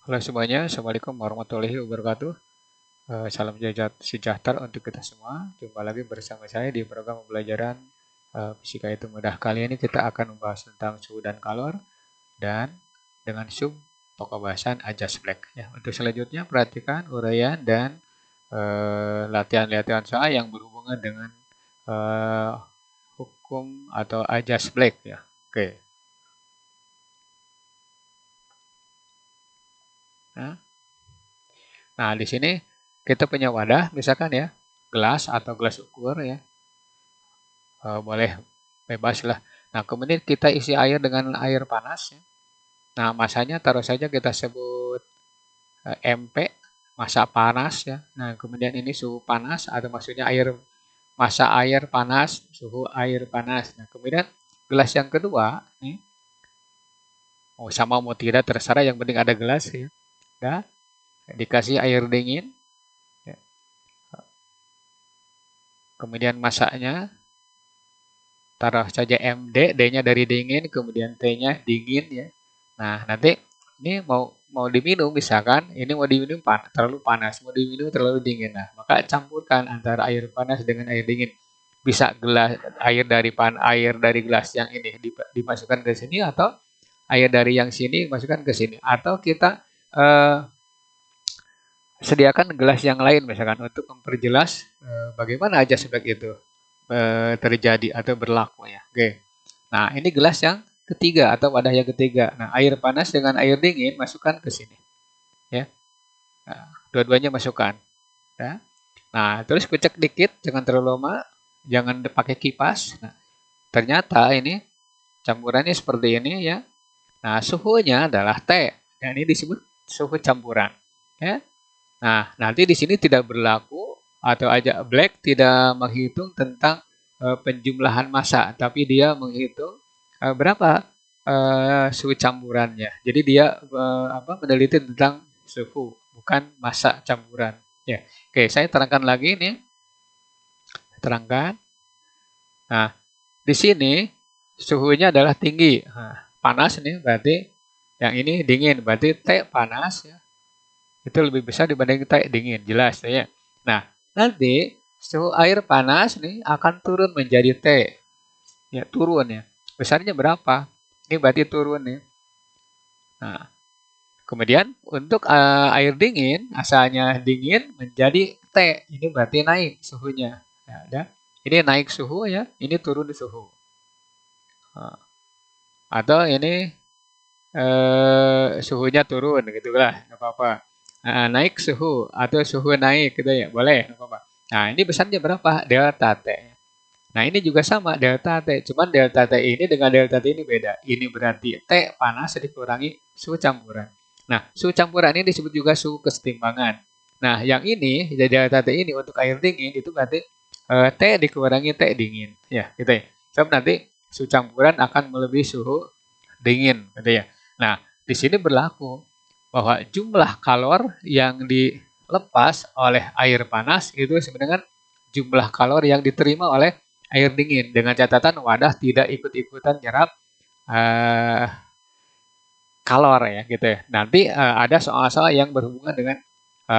Halo semuanya, Assalamualaikum warahmatullahi wabarakatuh. Salam sejahtera untuk kita semua. Jumpa lagi bersama saya di program pembelajaran Fisika itu mudah. Kali ini kita akan membahas tentang suhu dan kalor dan dengan sub pokok bahasan ajas Black. Ya, untuk selanjutnya perhatikan uraian dan latihan-latihan soal yang berhubungan dengan eh, hukum atau ajas Black ya. Oke. Nah, di sini kita punya wadah, misalkan ya, gelas atau gelas ukur ya, boleh bebas lah. Nah, kemudian kita isi air dengan air panas. Ya. Nah, masanya taruh saja kita sebut MP, massa panas ya. Nah, kemudian ini suhu panas atau maksudnya massa air panas, suhu air panas. Nah, kemudian gelas yang kedua, nih, mau sama mau tidak terserah, yang penting ada gelas ya. Nah, dikasih air dingin. Ya. Kemudian masaknya taruh saja MD, D-nya dari dingin, kemudian T-nya dingin ya. Nah, nanti ini mau diminum misalkan, ini mau diminum terlalu panas, mau diminum terlalu dingin. Nah, maka campurkan antara air panas dengan air dingin. Bisa gelas air dari gelas yang ini dimasukkan ke sini atau air dari yang sini masukkan ke sini atau kita sediakan gelas yang lain misalkan untuk memperjelas bagaimana aja sebaik itu terjadi atau berlaku ya. Oke. Nah, ini gelas yang ketiga atau wadah yang ketiga. Nah, air panas dengan air dingin masukkan ke sini. Ya. Nah, dua-duanya masukkan. Ya. Nah, terus kucek dikit, jangan terlalu lama, jangan pakai kipas. Nah, ternyata ini campurannya seperti ini ya. Nah, suhunya adalah T. Dan ini disebut suhu campuran. Ya. Nah, nanti di sini tidak berlaku atau aja Black tidak menghitung tentang penjumlahan massa, tapi dia menghitung berapa suhu campurannya. Jadi dia meneliti tentang suhu, bukan massa campuran. Ya, oke, saya terangkan lagi nih. Terangkan. Nah, di sini suhunya adalah tinggi. Nah, panas nih berarti yang ini dingin, berarti T panas ya. Itu lebih besar dibanding T dingin, jelas ya. Nah, nanti suhu air panas nih akan turun menjadi T. Ya, turun ya. Besarnya berapa? Ini berarti turun nih. Nah, kemudian untuk air dingin, asalnya dingin menjadi T. Ini berarti naik suhunya. Ya, ada. Ini naik suhu ya, ini turun di suhu. Nah, atau ini suhunya turun gitu lah, nggak apa-apa. Naik suhu atau suhu naik gitu ya, boleh, nggak apa-apa. Nah, ini besarnya berapa? Delta T. Nah, ini juga sama, delta T. Cuman delta T ini dengan delta T ini beda. Ini berarti T panas dikurangi suhu campuran. Nah, suhu campuran ini disebut juga suhu kesetimbangan. Nah, yang ini, delta T ini untuk air dingin, itu berarti T dikurangi T dingin. Ya, gitu ya. Sebab nanti suhu campuran akan melebihi suhu dingin, gitu ya. Nah, di sini berlaku bahwa jumlah kalor yang dilepas oleh air panas itu sebenarnya jumlah kalor yang diterima oleh air dingin dengan catatan wadah tidak ikut-ikutan nyerap uh, kalor ya gitu ya. Nanti ada soal-soal yang berhubungan dengan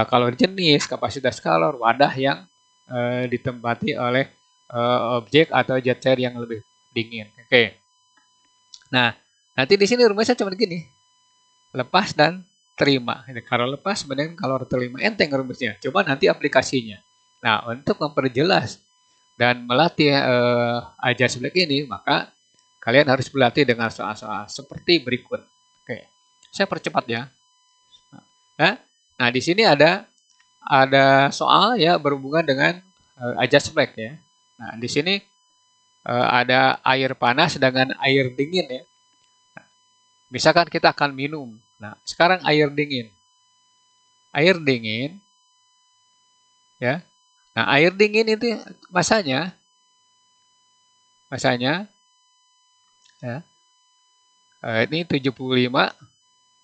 kalor jenis, kapasitas kalor, wadah yang ditempati oleh objek atau zat cair yang lebih dingin. Oke. Nah, nanti di sini rumusnya cuma gini. Lepas dan terima. Kalau lepas dengan kalor terima enteng rumusnya. Coba nanti aplikasinya. Nah, untuk memperjelas dan melatih ajas Black ini, maka kalian harus berlatih dengan soal-soal seperti berikut. Oke, saya percepat ya. Nah, di sini ada soal ya berhubungan dengan ajas Black ya. Nah, di sini ada air panas dengan air dingin ya. Misalkan kita akan minum. Nah, sekarang air dingin. Air dingin ya. Nah, air dingin itu masanya ya, ini 75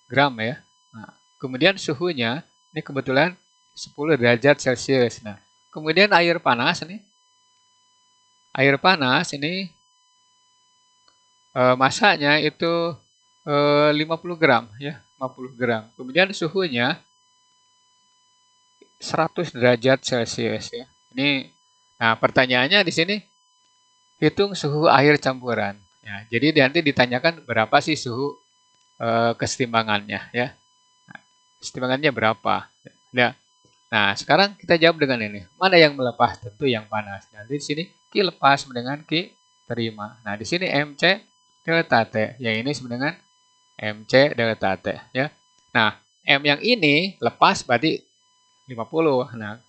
gram ya. Nah, kemudian suhunya ini kebetulan 10 derajat Celcius. Nah, kemudian air panas nih. Air panas ini masanya itu 50 gram ya. 50 gram. Kemudian suhunya 100 derajat Celcius ya. Ini, nah pertanyaannya di sini, hitung suhu air campuran. Ya, jadi nanti ditanyakan berapa sih suhu kesetimbangannya ya. Nah, kesetimbangannya berapa? Ya. Nah, sekarang kita jawab dengan ini. Mana yang melepas? Tentu yang panas. Nanti di sini Q lepas dengan Q terima. Nah, di sini MC delta T. Yang ini sama dengan MC delta T ya. Nah, M yang ini lepas berarti 50. Nah,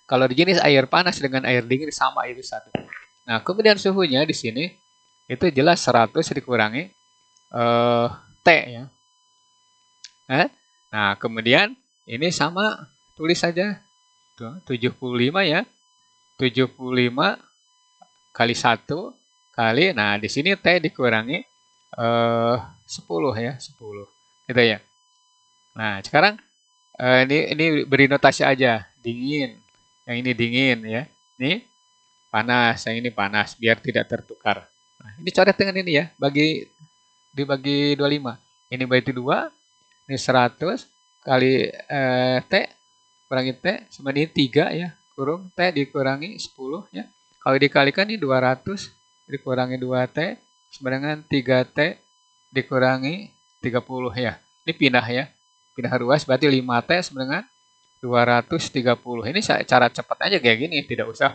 kalau di jenis air panas dengan air dingin sama itu satu. Nah, kemudian suhunya di sini itu jelas 100 dikurangi T ya. Nah, kemudian ini sama, tulis saja. 75 ya. 75 kali 1 kali, nah di sini T dikurangi 10 ya, 10. Gitu ya. Nah, sekarang ini beri notasi aja, dingin. Yang ini dingin ya. Ini panas, yang ini panas biar tidak tertukar. Nah, ini coret dengan ini ya, dibagi 25. Ini bagi 2, ini 100 kali T kurangi T sama ini 3 ya, kurung T dikurangi 10 ya. Kalau dikalikan ini 200 dikurangi 2T sama dengan 3T dikurangi 30 ya. Ini pindah ya. Pindah ruas berarti 5T sama dengan 230. Ini cara cepat aja kayak gini, tidak usah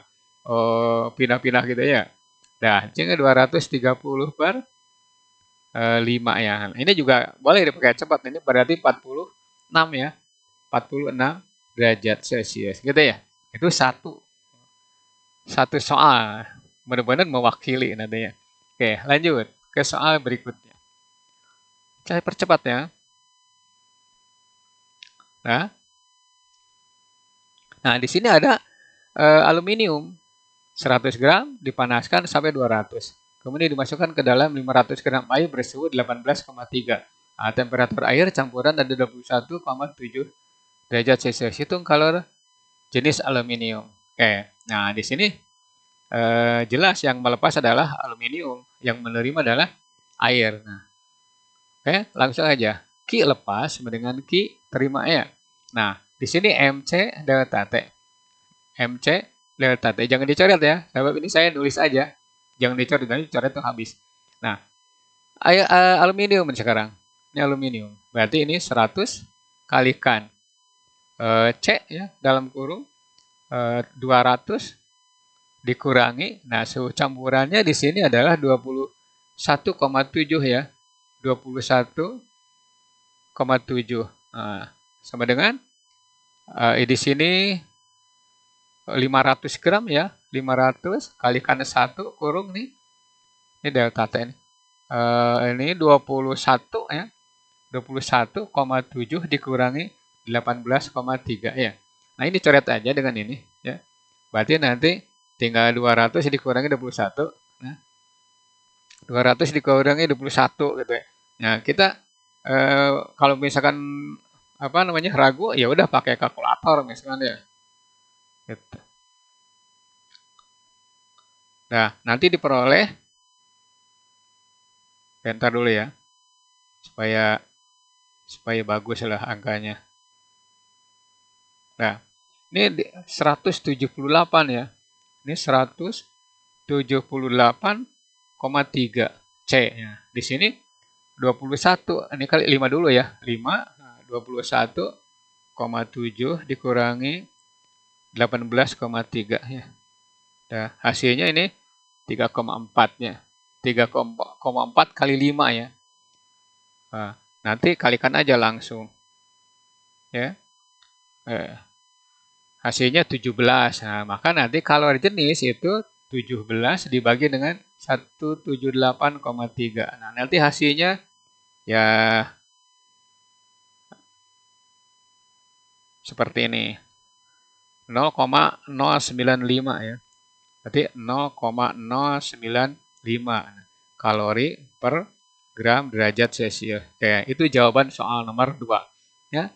pindah-pindah gitu ya. Nah, jadi 230 per 5 ya. Ini juga boleh dipakai cepat. Ini berarti 46 ya. 46 derajat Celcius gitu ya. Itu satu soal. Benar-benar mewakili nantinya. Oke, lanjut ke soal berikutnya. Saya percepat ya. Nah, di sini ada aluminium 100 gram dipanaskan sampai 200. Kemudian dimasukkan ke dalam 500 gram air bersuhu 18,3. Nah, temperatur air campuran ada 21,7 derajat Celcius. Hitung kalor jenis aluminium. Oke, nah di sini jelas yang melepas adalah aluminium, yang menerima adalah air. Nah, oke, langsung aja. Q lepas sama dengan Q terima ya. Nah, di sini MC delta T. MC delta T. Jangan dicoret ya. Sebab ini saya nulis aja. Jangan dicoret, nanti coret itu habis. Nah, aluminium sekarang. Ini aluminium. Berarti ini 100 kalikan C ya, dalam kurung 200 dikurangi. Nah, suhu campurannya di sini adalah 21,7 ya. 21,7. Nah, sama dengan di sini 500 gram ya. 500 kalikan 1 kurung nih. Ini delta T ini. Ini 21 ya. 21,7 dikurangi 18,3 ya. Nah, ini coret aja dengan ini ya. Berarti nanti tinggal 200 dikurangi 21. Nah, 200 dikurangi 21 gitu ya. Nah, kita kalau misalkan ragu, ya udah pakai kalkulator misalkan ya. Gitu. Nah, nanti diperoleh, bentar dulu ya, supaya bagus lah angkanya. Nah, ini 178 ya. Ini 178,3 C ya. Di sini 21. Ini kali 5 dulu ya. 5 21,7 dikurangi 18,3 ya. Nah, hasilnya ini 3,4-nya. 3,4 kali 5 ya. Nah, nanti kalikan aja langsung. Ya. Hasilnya 17. Nah, maka nanti kalori jenis itu 17 dibagi dengan 178,3. Nah, nanti hasilnya ya seperti ini. 0,095 ya. Berarti 0,095 kalori per gram derajat Celcius. Oke, itu jawaban soal nomor 2. Ya.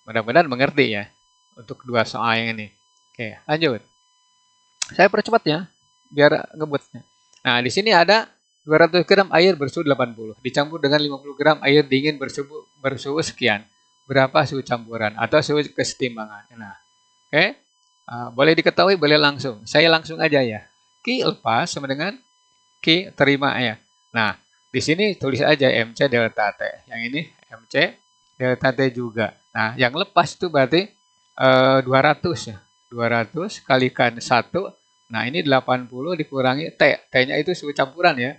Mudah-mudahan mengerti ya untuk dua soal yang ini. Oke, lanjut. Saya percepat ya biar ngebutnya. Nah, di sini ada 200 gram air bersuhu 80 dicampur dengan 50 gram air dingin bersuhu sekian. Berapa suhu campuran atau suhu kesetimbangan? Nah, oke. Boleh diketahui, boleh langsung. Saya langsung aja ya. Q lepas sama dengan Q terima ya. Nah, di sini tulis aja MC delta T. Yang ini MC delta T juga. Nah, yang lepas itu berarti 200 ya. 200 kalikan 1. Nah, ini 80 dikurangi T. T-nya itu suhu campuran ya.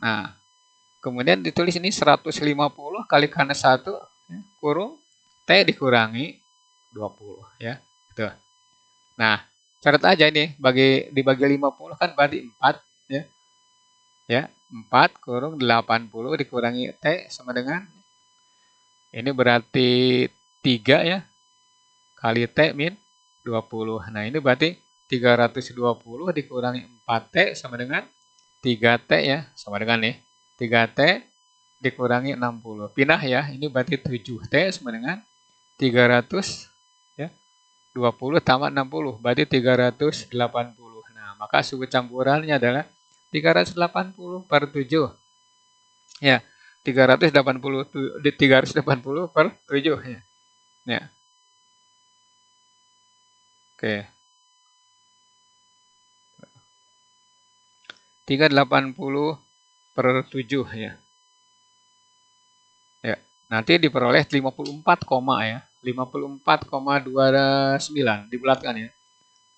Nah, kemudian ditulis ini 150 kalikan 1 ya, kurung T dikurangi 20 ya. Tuh. Nah, catat aja ini dibagi 50 kan berarti 4 ya. Ya, 4 kurung 80 dikurangi T sama dengan ini berarti 3 ya. Kali T min 20. Nah, ini berarti 320 dikurangi 4T sama dengan 3T ya, sama dengan nih. 3T dikurangi 60. Pindah ya, ini berarti 7T sama dengan 300 ya. 20 tambah 60 berarti 380. Nah, maka suhu campurannya adalah 380 per 7. Ya, 380 per 7 ya. Ya. Oke. 380 per 7 ya. Ya, nanti diperoleh 54, ya. 54,29 dibulatkan ya.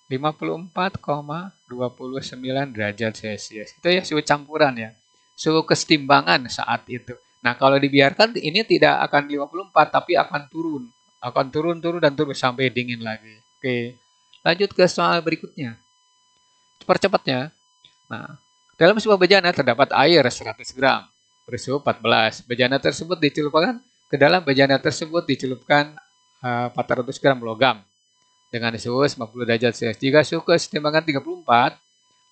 54,29 derajat Celcius. Itu ya suhu campuran ya. Suhu kesetimbangan saat itu. Nah, kalau dibiarkan ini tidak akan 54 tapi akan turun. Akan turun dan turun sampai dingin lagi. Oke. Lanjut ke soal berikutnya. Percepatnya. Nah, dalam sebuah bejana terdapat air 100 gram bersuhu 14. Bejana tersebut dicelupkan ke dalam bejana tersebut dicelupkan 400 gram logam dengan suhu 50 derajat Celcius. Jika suhu kesetimbangan 34,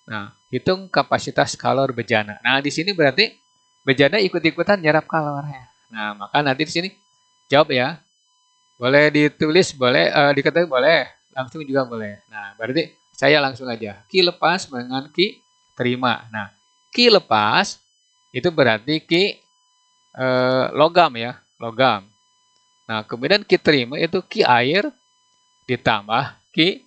nah, hitung kapasitas kalor bejana. Nah, di sini berarti bejana ikut-ikutan nyerap kalor ya. Nah, maka nanti di sini jawab ya. Boleh ditulis, boleh diketahui, boleh langsung juga boleh. Nah, berarti saya langsung aja. Q lepas dengan Q terima. Nah, Q lepas itu berarti Q logam ya, logam. Nah, kemudian Q terima itu Q air ditambah Q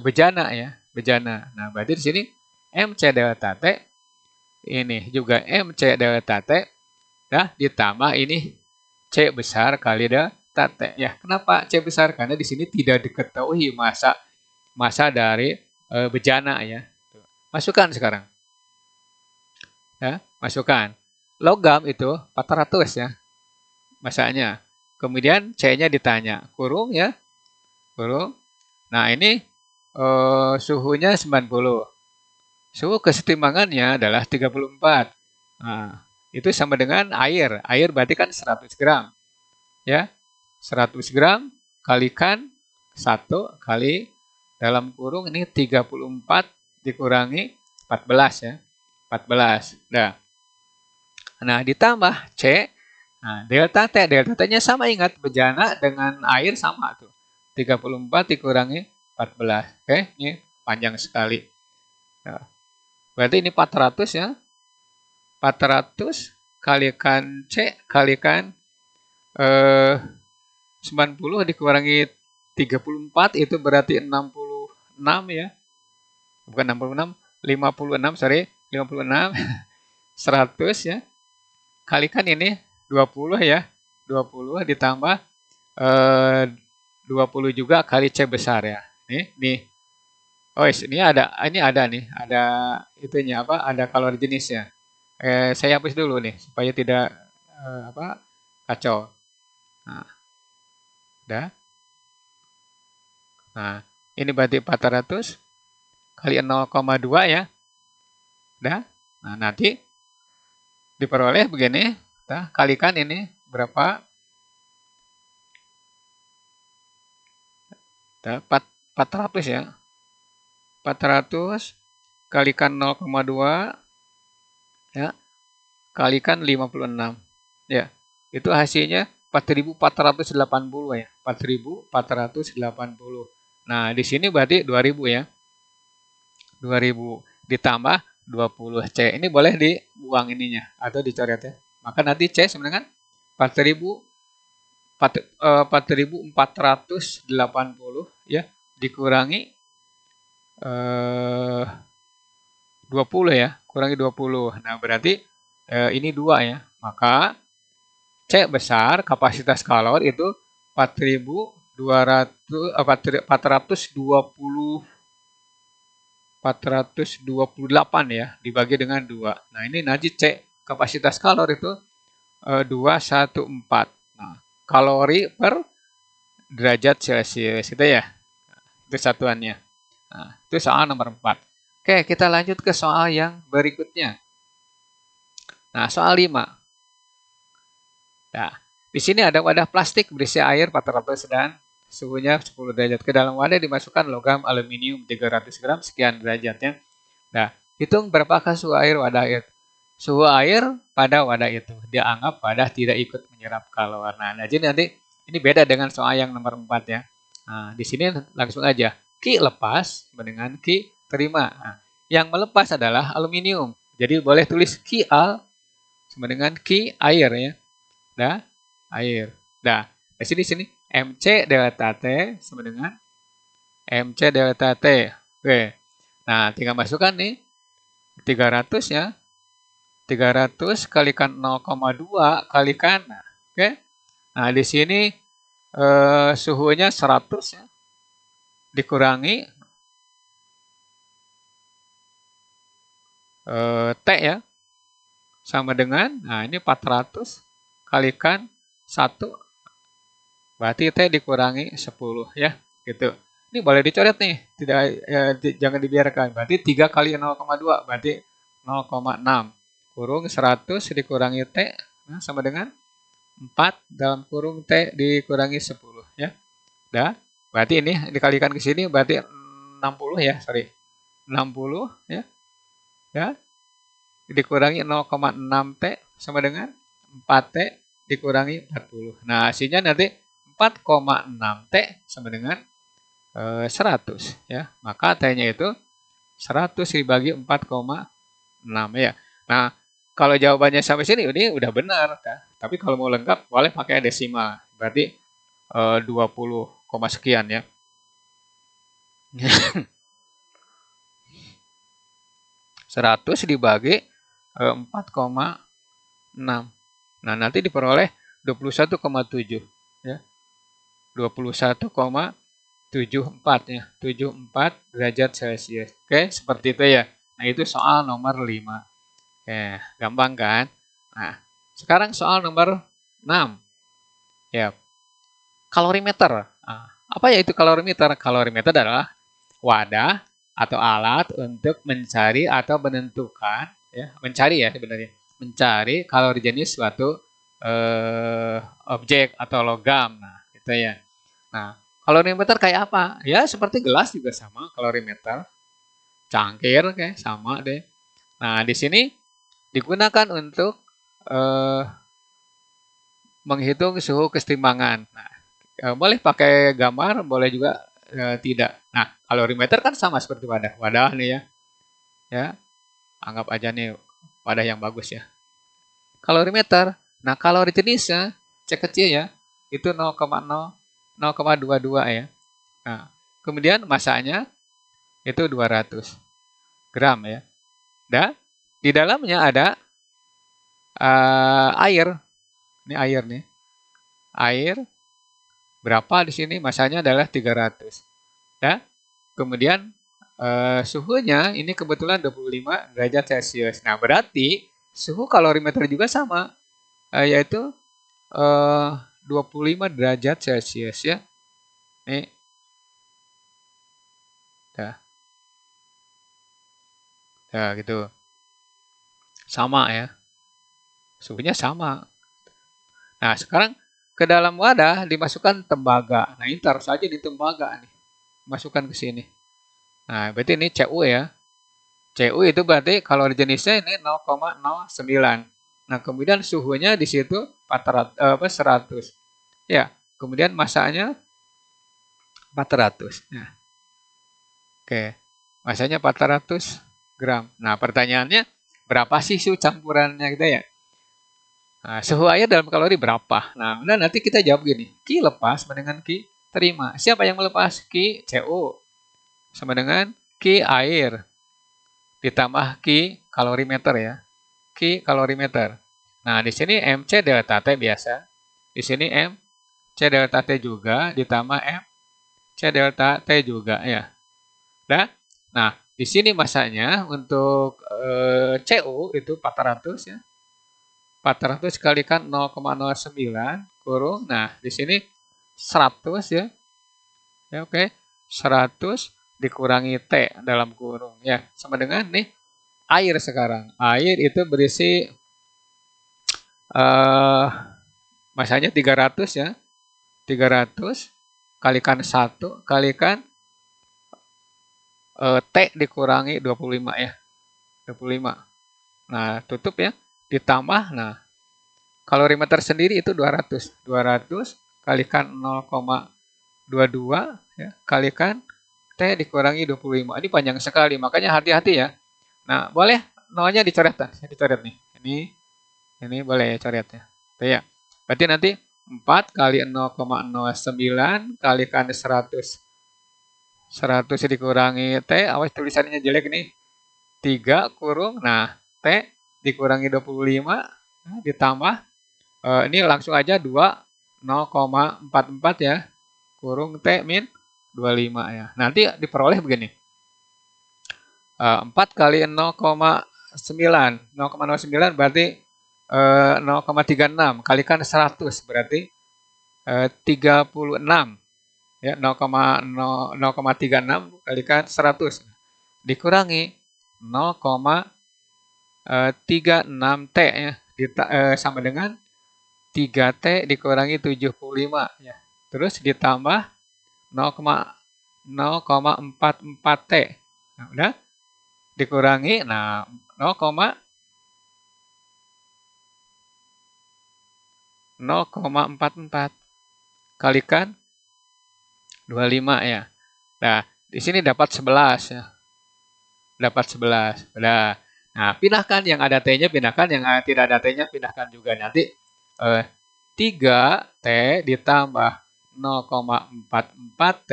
bejana ya, bejana. Nah, berarti di sini MC delta T ini juga MC delta T nah ditambah ini C besar kali delta T ya. Kenapa C besar? Karena di sini tidak diketahui masa dari bejana ya. Masukkan sekarang. Ya, masukkan. Logam itu 400 ya. Masanya. Kemudian C-nya ditanya, kurung ya. Kurung. Nah, ini suhunya 90. Suhu kesetimbangannya adalah 34. Nah, itu sama dengan air. Air berarti kan 100 gram. Ya. 100 gram kalikan 1 kali dalam kurung ini 34 dikurangi 14 ya. 14. Nah, ditambah C. Nah, delta T-nya sama, ingat bejana dengan air sama tuh. 34 dikurangi 14. Oke, ini panjang sekali. Nah, berarti ini 400 ya. 400 kalikan C kalikan 90 dikurangi 34 itu berarti 66 ya. Bukan 66, 56, sorry. 56. 100 ya. Kalikan ini 20 ya. 20 ditambah 20 juga kali C besar ya. Nih. Oh, ini ada nih, ada itunya apa? Ada kalori jenisnya. Saya hapus dulu nih supaya tidak kacau. Nah. Udah. Nah, ini berarti 400 kali 0,2 ya. Udah. Nah, nanti diperoleh begini. Nah, kalikan ini berapa? 400 ya. 400 kalikan 0,2 ya. Kalikan 56. Ya. Itu hasilnya 4.480 ya. 4.480. Nah, di sini berarti 2000 ya. 2000 ditambah 20 C. Ini boleh dibuang ininya atau dicoret ya. Maka nanti C sama dengan 4.480 ya dikurangi 20 ya, kurangi 20. Nah, berarti ini 2 ya. Maka C besar kapasitas kalori itu 428 ya dibagi dengan 2. Nah, ini nanti C kapasitas kalori itu 214. Nah, kalori per derajat Celcius itu ya. Itu satuannya. Nah, itu soal nomor 4. Oke, kita lanjut ke soal yang berikutnya. Nah, soal 5. Nah, di sini ada wadah plastik berisi air 400 dan suhunya 10 derajat. Ke dalam wadah dimasukkan logam aluminium 300 gram sekian derajatnya. Nah, hitung berapakah suhu air wadah itu. Suhu air pada wadah itu. Dianggap wadah tidak ikut menyerap kalori. Nah, jadi nanti ini beda dengan soal yang nomor 4 ya. Nah, di sini langsung aja. Q lepas dengan Q terima. Nah, yang melepas adalah aluminium. Jadi boleh tulis Qal sama dengan Q air ya. Dah, air. Dah, di sini MC delta T sama dengan MC delta T. Oke. Nah, tinggal masukkan nih 300 ya. 300 kalikan 0,2 kalikan. Nah, oke. Nah, di sini suhunya 100 ya. Dikurangi T ya. Sama dengan, nah ini 400 kalikan 1. Berarti T dikurangi 10 ya. Gitu. Ini boleh dicoret nih. Tidak jangan dibiarkan. Berarti 3 kali 0,2 berarti 0,6. Kurung 100 dikurangi T. Nah, sama dengan 4 dalam kurung T dikurangi 10 ya. Dah. Berarti ini dikalikan ke sini berarti 60 ya, sorry. 60 ya. Ya. Dikurangi 0,6 T sama dengan 4 T dikurangi 40. Nah, hasilnya nanti 4,6 T sama dengan 100 ya. Maka T-nya itu 100 dibagi 4,6 ya. Nah, kalau jawabannya sampai sini ini udah benar ya. Tapi kalau mau lengkap boleh pakai desimal. Berarti 20, sekian ya. 100 dibagi 4,6. Nah, nanti diperoleh 21,7 ya. 21,74 ya. 74 derajat Celcius. Oke, seperti itu ya. Nah, itu soal nomor 5. Oke, gampang kan? Nah, sekarang soal nomor 6. Ya. Kalorimeter. Nah, apa ya itu kalorimeter? Kalorimeter adalah wadah atau alat untuk mencari atau menentukan ya, mencari ya sebenarnya. Mencari kalori jenis suatu objek atau logam. Nah, gitu ya. Nah, kalorimeter kayak apa? Ya, seperti gelas juga sama kalorimeter. Cangkir kayak sama deh. Nah, di sini digunakan untuk menghitung suhu kesetimbangan. Nah, boleh pakai gambar, boleh juga tidak. Nah, kalorimeter kan sama seperti wadah. Wadah nih ya. Ya, anggap aja nih wadah yang bagus ya. Kalorimeter. Nah, kalori jenisnya C kecil ya. Itu 0,22 ya. Nah, kemudian masanya itu 200 gram ya. Dan di dalamnya ada air. Ini air nih. Air berapa di sini? Masanya adalah 300. Ya. Kemudian suhunya ini kebetulan 25 derajat Celcius. Nah, berarti suhu kalorimeter juga sama, yaitu 25 derajat Celcius ya. Nih. Dah. Dah gitu. Sama ya. Suhunya sama. Nah, sekarang ke dalam wadah dimasukkan tembaga. Nah, ini taruh saja di tembaga nih. Masukkan ke sini. Nah, berarti ini CU ya. CU itu berarti kalori jenisnya ini 0,09. Nah, kemudian suhunya di situ 100. Ya, kemudian masanya 400. Nah, oke, masanya 400. gram. Nah, pertanyaannya berapa sih suhu campurannya gitu ya? Nah, suhu air dalam kalori berapa? Nah, udah nanti kita jawab gini. Q lepas sama dengan Q terima. Siapa yang melepas? Q CO sama dengan Q air ditambah Q kalorimeter ya. Q kalorimeter. Nah, di sini MC delta T biasa. Di sini MC delta T juga ditambah MC delta T juga ya. Nah, di sini masanya untuk CO itu 400 ya. 400 kalikan 0,09 kurung. Nah, di sini 100 ya. Ya, oke. 100 dikurangi T dalam kurung ya. Sama dengan nih air sekarang. Air itu berisi masanya 300 ya. 300 kalikan 1 kalikan T dikurangi 25 ya. 25. Nah, tutup ya. Ditambah, nah, kalorimeter sendiri itu 200. 200 kalikan 0,22 ya, kalikan T dikurangi 25. Ini panjang sekali, makanya hati-hati ya. Nah, boleh nolnya dicoret. Saya dicoret nih. Ini boleh ya coret ya. Tuh ya. Berarti nanti 4 kali 0,09 kalikan 100. 100 dikurangi T, awas tulisannya jelek nih. 3 kurung, nah T dikurangi 25, nah, ditambah, ini langsung aja 2, 0,44 ya, kurung T min 25 ya. Nanti diperoleh begini. 4 kali 0,9, 0,09 berarti 0,36, kalikan 100 berarti 36. Ya, 0,36 kalikan 100 dikurangi 0,36 T ya, sama dengan 3T dikurangi 75 ya. Terus ditambah 0,44 T. Nah, udah dikurangi, nah 0,44 kalikan 25 ya. Nah, di sini dapat 11 ya. Dapat 11. Udah. Nah, pindahkan yang ada T-nya, pindahkan yang tidak ada T-nya, pindahkan juga. Nanti 3T ditambah 0,44T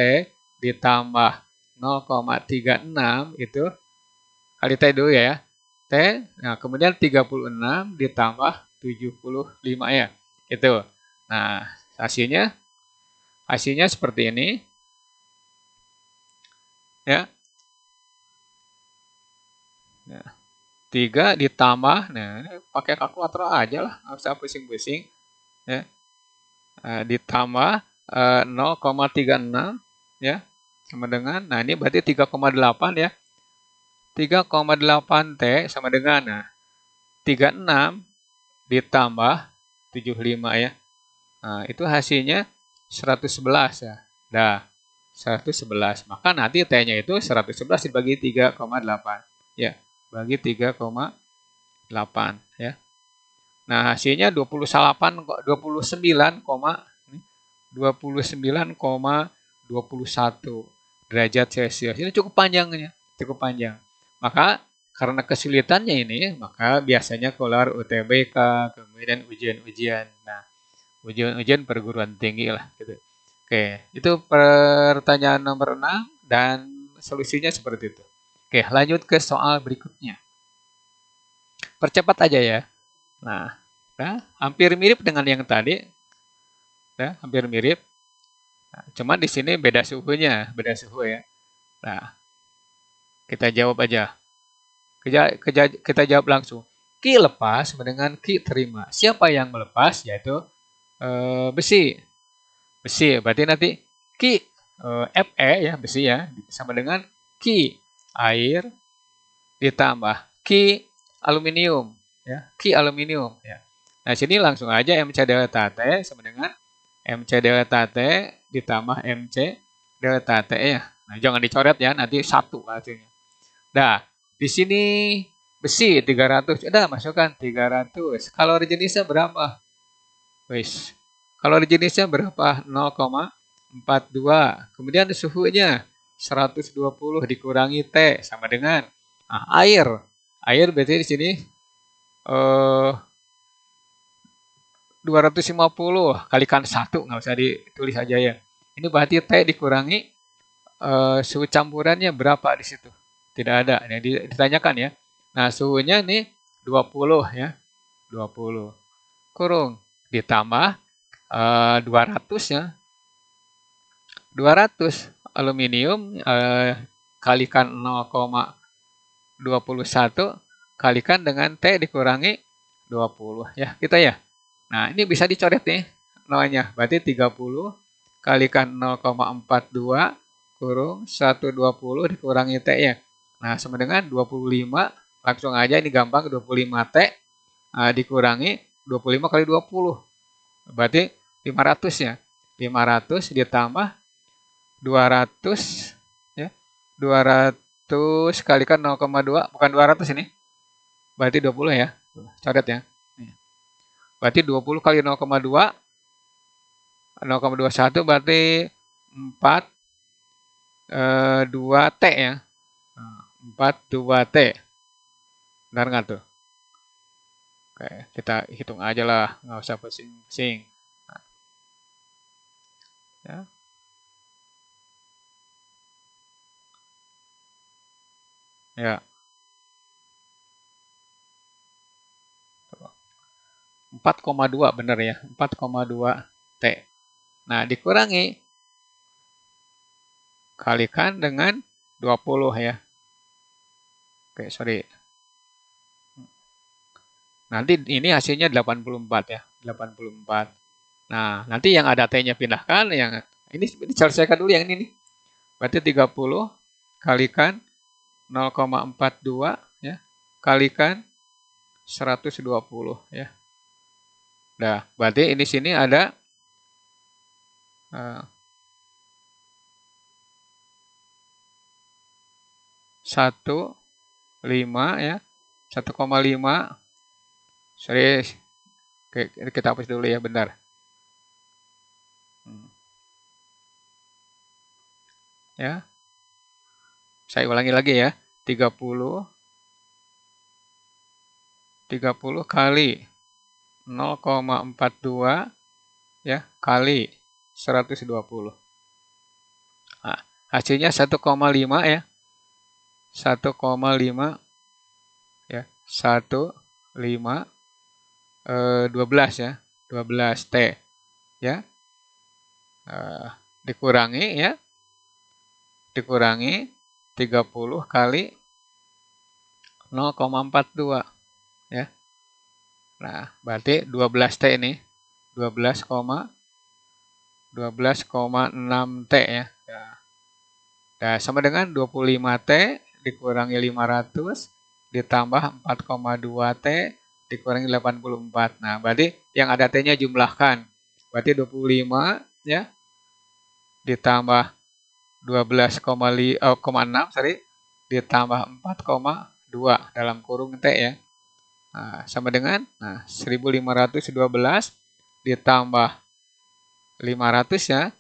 ditambah 0,36 itu kali T dulu ya. T, nah kemudian 36 ditambah 75 ya. Itu. Nah, hasilnya seperti ini. Ya. Nah, 3 ditambah, nah ini pakai kalkulator aja lah, nggak usah pusing-pusing. Ya. Ditambah 0,36 ya, sama dengan, nah ini berarti 3,8 ya. 3,8 T sama dengan, nah 36 ditambah 75 ya. Nah, itu hasilnya 111 ya. Dah, 111. Maka nanti T-nya itu 111 dibagi 3,8. Ya, bagi 3,8 ya. Nah, hasilnya 29,21 derajat Celcius. Ini cukup panjangnya, cukup panjang. Maka karena kesulitannya ini, maka biasanya keluar UTBK, kemudian ujian-ujian. Nah, ujian-ujian perguruan tinggi lah gitu. Oke, itu pertanyaan nomor 6 dan solusinya seperti itu. Oke, lanjut ke soal berikutnya. Percepat aja ya. Nah, hampir mirip dengan yang tadi. Hampir mirip. Nah, cuman di sini beda suhunya, beda suhu ya. Nah, kita jawab aja. Kita jawab langsung. Q lepas dengan Q terima. Siapa yang melepas? Yaitu besi. Besi, berarti nanti Q Fe ya, besi ya, sama dengan Q air ditambah Q aluminium ya, Q aluminium ya. Nah, sini langsung aja MC delta T sama dengan MC delta T ditambah MC delta T ya. Nah, jangan dicoret ya, nanti satu hasilnya. Nah, di sini besi 300, udah masukkan 300. Kalori jenisnya berapa? Wis. Kalori jenisnya berapa? 0,42. Kemudian suhunya 120 dikurangi T sama dengan Nah, air. Air berarti di sini 250 kalikan 1, nggak usah ditulis aja ya. Ini berarti T dikurangi suhu campurannya berapa di situ. Tidak ada, yang ditanyakan ya. Nah, suhunya nih 20 ya. 20. Kurung ditambah 200 ya. 200 aluminium kalikan 0,21 kalikan dengan T dikurangi 20 ya, kita ya. Nah, ini bisa dicoret nih nolnya. Berarti 30 kalikan 0,42 kurung 120 dikurangi T ya. Nah, sama dengan 25. Langsung aja ini gampang, 25 T dikurangi 25 kali 20. Berarti 500 ya. 500 ditambah 200 ya. 200 kalikan 0,2, bukan 200 ini. Berarti 20 ya. Coret ya. Berarti 20 kali 0,2 0,21 berarti 2 T ya. 2 T. Benar nggak tuh? Oke, kita hitung aja lah, nggak usah pusing-pusing. Nah, ya. Ya. 4,2 benar ya. 4,2 T. Nah, dikurangi kalikan dengan 20 ya. Oke, sorry. Nanti ini hasilnya 84 ya. 84. Nah, nanti yang ada T-nya pindahkan, yang ini selesaikan dulu yang ini nih. Berarti 30 kalikan 0,42 ya. Kalikan 120 ya. Nah, berarti ini sini ada 1,5 ya. 1,5. Sorry, kita hapus dulu ya, bentar. Ya. Saya ulangi lagi ya. 30 kali 0,42 ya kali 120. Nah, hasilnya 1,5 ya. 1,5 ya. 1,5 12 ya. 12 T ya. Dikurangi ya. Dikurangi 30 kali 0,42 ya. Nah, berarti 12 T ini 12,6 T ya. Nah, sama dengan 25 T dikurangi 500 ditambah 4,2 T dikurangi 84. Nah, berarti yang ada T-nya jumlahkan. Berarti 25 ya ditambah 12,6 sorry ditambah 4,2 dalam kurung T ya. Nah, sama dengan 1512 ditambah 500 ya.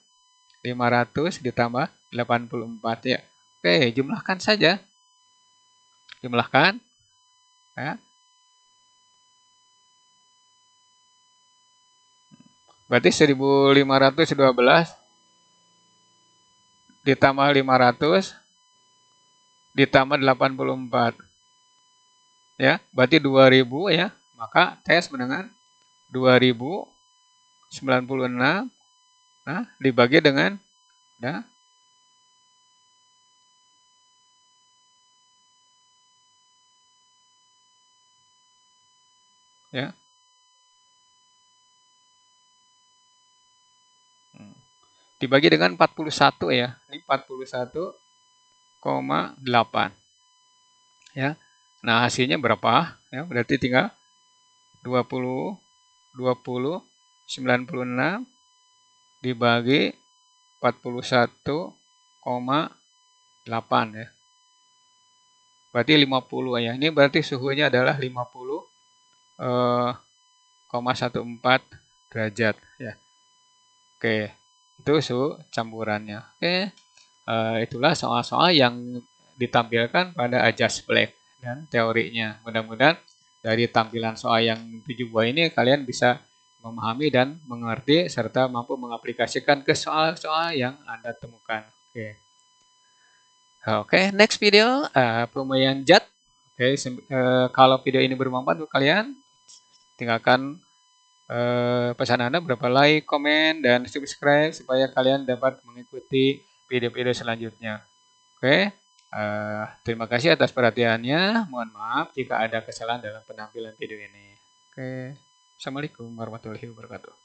500 ditambah 84 ya. Oke, jumlahkan saja. Jumlahkan ya. Berarti 1512 ditambah 500 ditambah 84. Ya, berarti 2000 ya. Maka T sama dengan 2096 dibagi dengan ya. Dibagi dengan 41 ya. Ini 41,8. Ya. Nah, hasilnya berapa? Ya, berarti tinggal 20 96 dibagi 41,8 ya. Berarti 50 ya. Ini berarti suhunya adalah 50,14 derajat ya. Oke, itu suhu campurannya. Oke, itulah soal-soal yang ditampilkan pada Ajas Black dan teorinya. Mudah-mudahan dari tampilan soal yang 7 buah ini kalian bisa memahami dan mengerti serta mampu mengaplikasikan ke soal-soal yang Anda temukan. Oke, next video pemakaian JAT. Kalau video ini bermanfaat untuk kalian, tinggalkan pesan Anda berapa like, komen, dan subscribe supaya kalian dapat mengikuti video-video selanjutnya. Terima kasih atas perhatiannya. Mohon maaf jika ada kesalahan dalam penampilan video ini. Assalamualaikum warahmatullahi wabarakatuh.